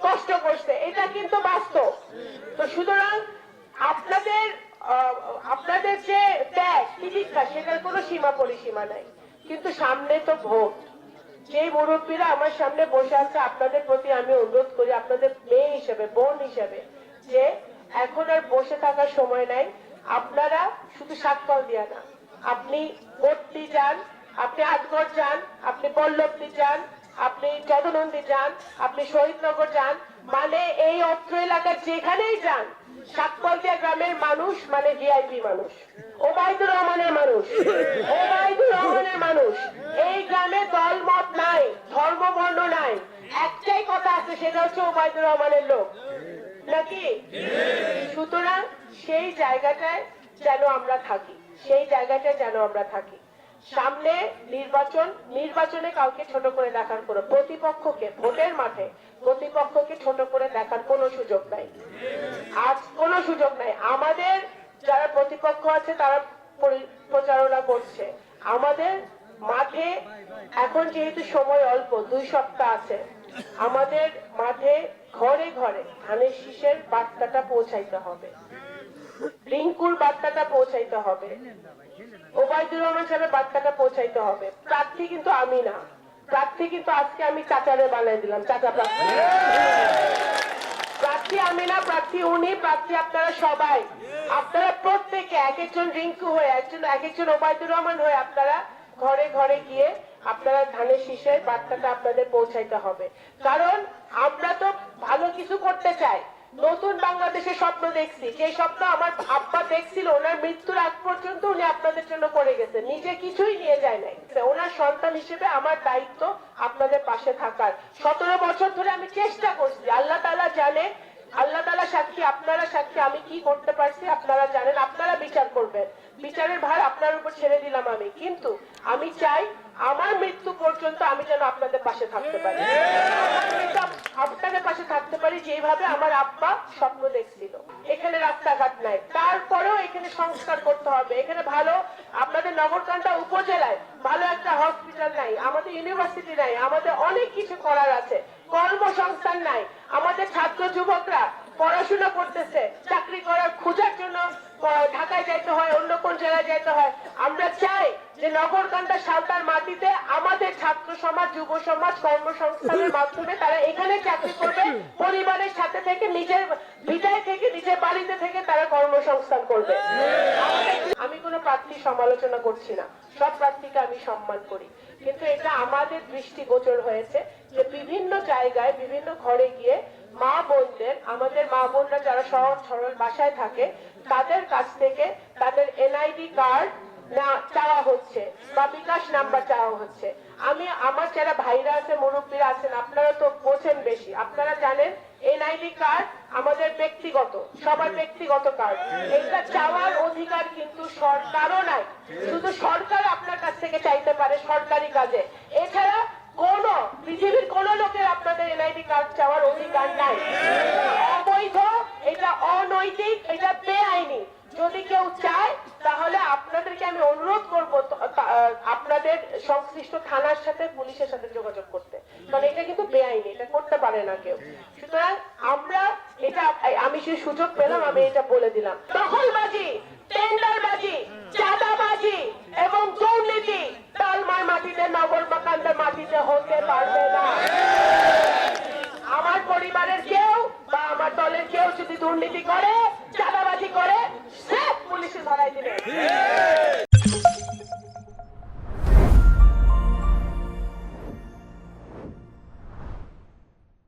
কষ্ট করছে, এটা কিন্তু বাস্তব। তো সুতরাং আপনাদের যে ত্যাগ তিতিক্ষা সেটার কোনো সীমা পরিসীমা নাই, কিন্তু সামনে তো ভোট। যে মুরব্বীরা আমার সামনে বসে আছে আপনাদের প্রতি আমি অনুরোধ করি, আপনাদের মেয়ে হিসেবে, বোন হিসেবে, যে এখন আর বসে থাকার সময় নাই। আপনারা শুধু সাতকল দিয়া না, আপনি ভোটটি যান, আপনি আটগড় যান, আপনি পল্লবী যান, আপনি যদুনন্দী যান, আপনি শহীদনগর যান, মানে এই অত্র এলাকার যেখানেই যান, সাতকলদিয়া গ্রামের মানুষ মানে ভিআইপি মানুষ, ওবায়দুর রহমানের মানুষ, ওবায়দুর রহমানের মানুষ। এই গ্রামে দল মত নাই, ধর্ম বর্ণ নাই, একটাই কথা আছে, সেটা হচ্ছে ওবায়দুর রহমানের লোক, নাকি? সুতরাং সেই জায়গাটায় যেন আমরা থাকি, সেই জায়গাটায় যেন আমরা থাকি। সামনে নির্বাচনে কাউকে ছোট করে দেখার কোনো, প্রতিপক্ষকে ভোটের মাঠে প্রতিপক্ষকে ছোট করে দেখার কোনো সুযোগ নাই, আজ কোনো সুযোগ নাই। আমাদের যারা প্রতিপক্ষ আছে তারা প্রচারণা করছে, আমাদের মাঠে এখন যেহেতু সময় অল্প, 2 সপ্তাহ আছে, আমাদের মাঠে ঘরে ঘরে ধানের শীষের বার্তাটা পৌঁছাইতে হবে, রিঙ্কুর বার্তাটা পৌঁছাইতে হবে, ওবায়দুর রহমান সাহেবের বার্তাটা পৌঁছাইতে হবে। প্রার্থী কিন্তু আমি না, প্রার্থী কিন্তু আজকে আমি চাচারে বানাই দিলাম, চাচা প্রার্থী। প্রার্থী আমি না, প্রার্থী উনি, প্রার্থী আপনারা সবাই। আপনারা প্রত্যেকে এক একজন রিঙ্কু হয়ে, এক একজন ওবায়দুর রহমান হয়ে আপনারা ঘরে ঘরে গিয়ে আপনারা ধানের শীষের বার্তাটা আপনাদের পৌঁছাইতে হবে। কারণ আমরা তো ভালো কিছু করতে চাই, নতুন বাংলাদেশের স্বপ্ন দেখছি, যে স্বপ্ন আমার আব্বা দেখছিল, ওনার মৃত্যুর আগ পর্যন্ত উনি আপনাদের জন্য করে গেছে, নিজে কিছুই নিয়ে যায় নাই। ওনার সন্তান হিসেবে আমার দায়িত্ব আপনাদের পাশে থাকার। 17 বছর ধরে আমি চেষ্টা করছি, আল্লাহ তাআলা জানে, আল্লাহ তাআলা সাক্ষী, আপনারা সাক্ষী, আমি কি করতে পারছি আপনারা জানেন, আপনারা বিচার করবেন, বিচারের ভার আপনার উপর ছেড়ে দিলাম আমি। কিন্তু আমি চাই আমার মৃত্যু পর্যন্ত আমি যেন আপনাদের পাশে থাকতে পারি, আপনাদের পাশে থাকতে পারি যেভাবে আমার আব্বা স্বপ্ন দেখছিল। এখানে রাস্তাঘাট নাই, তারপরেও এখানে সংস্কার করতে হবে, এখানে ভালো, আপনাদের নগরকান্দা উপজেলায় ভালো একটা হসপিটাল নাই, আমাদের ইউনিভার্সিটি নাই, আমাদের অনেক কিছু করার আছে, কর্মসংস্থান নাই, আমাদের ছাত্র যুবকরা পড়াশোনা করতেছে, চাকরি করার খোঁজার জন্য ঢাকায় যাইতে হয়, অন্য কোন জায়গায় যাইতে হয়। আমরা চাই যে নগরকান্দা সাঁওতাল মাটিতে আমাদের ছাত্র সমাজ, যুব সমাজ কর্মসংস্থানের মাধ্যমে তারা এখানে চাকরি করবে, পরিবারের সাথে থেকে, নিজের ভিটায় থেকে, নিজের বাড়িতে থেকে তারা কর্মসংস্থান করবে। আমি কোনো প্রার্থীর সমালোচনা করছি না, সব প্রার্থীকে আমি সম্মান করি, কিন্তু এটা আমাদের দৃষ্টিগোচর হয়েছে যে বিভিন্ন জায়গায়, বিভিন্ন ঘরে গিয়ে মা বোনদের, আমাদের মা বোনরা যারা সহজ সরল বাসায় থাকে, তাদের কাছ থেকে তাদের এনআইডি কার্ড না চাওয়া হচ্ছে বা বিকাশ নাম্বার চাওয়া হচ্ছে। আমার যারা ভাইরা আছে, মুরব্বীরা আছেন, আপনারা তো বোঝেন বেশি, আপনারা জানেন এনআইডি কার্ড আমাদের ব্যক্তিগত, সবার ব্যক্তিগত কার্ড, এটা চাওয়ার অধিকার কিন্তু সরকারও নাই, শুধু সরকার আপনার কাছ থেকে চাইতে পারে সরকারি কাজে, এছাড়া কোন পৃথিবীর কোন লোকের আপনাদের এনআইডি কার্ড চাওয়ার অধিকার নাই। অবৈধ, এটা অনৈতিক, এটা বেআইনি। যদি কেউ চায় তাহলে আপনাদেরকে আমি অনুরোধ করব আপনাদের সংশ্লিষ্ট থানার সাথে, পুলিশের সাথে যোগাযোগ করতে, কারণ এটা কিন্তু বেআইনি, এটা করতে পারে না কেউ। সুতরাং আমরা এটা, আমি সেই সুযোগ পেলাম, আমি এটা বলে দিলাম। দখলবাজি, টেন্ডারবাজি, চাঁদাবাজি এবং দুর্নীতি তালমার মাটিতে, নগরকান্দার মাটিতে হতে পারবে না। আমার পরিবারের কেউ বা আমার দলের কেউ যদি দুর্নীতি করে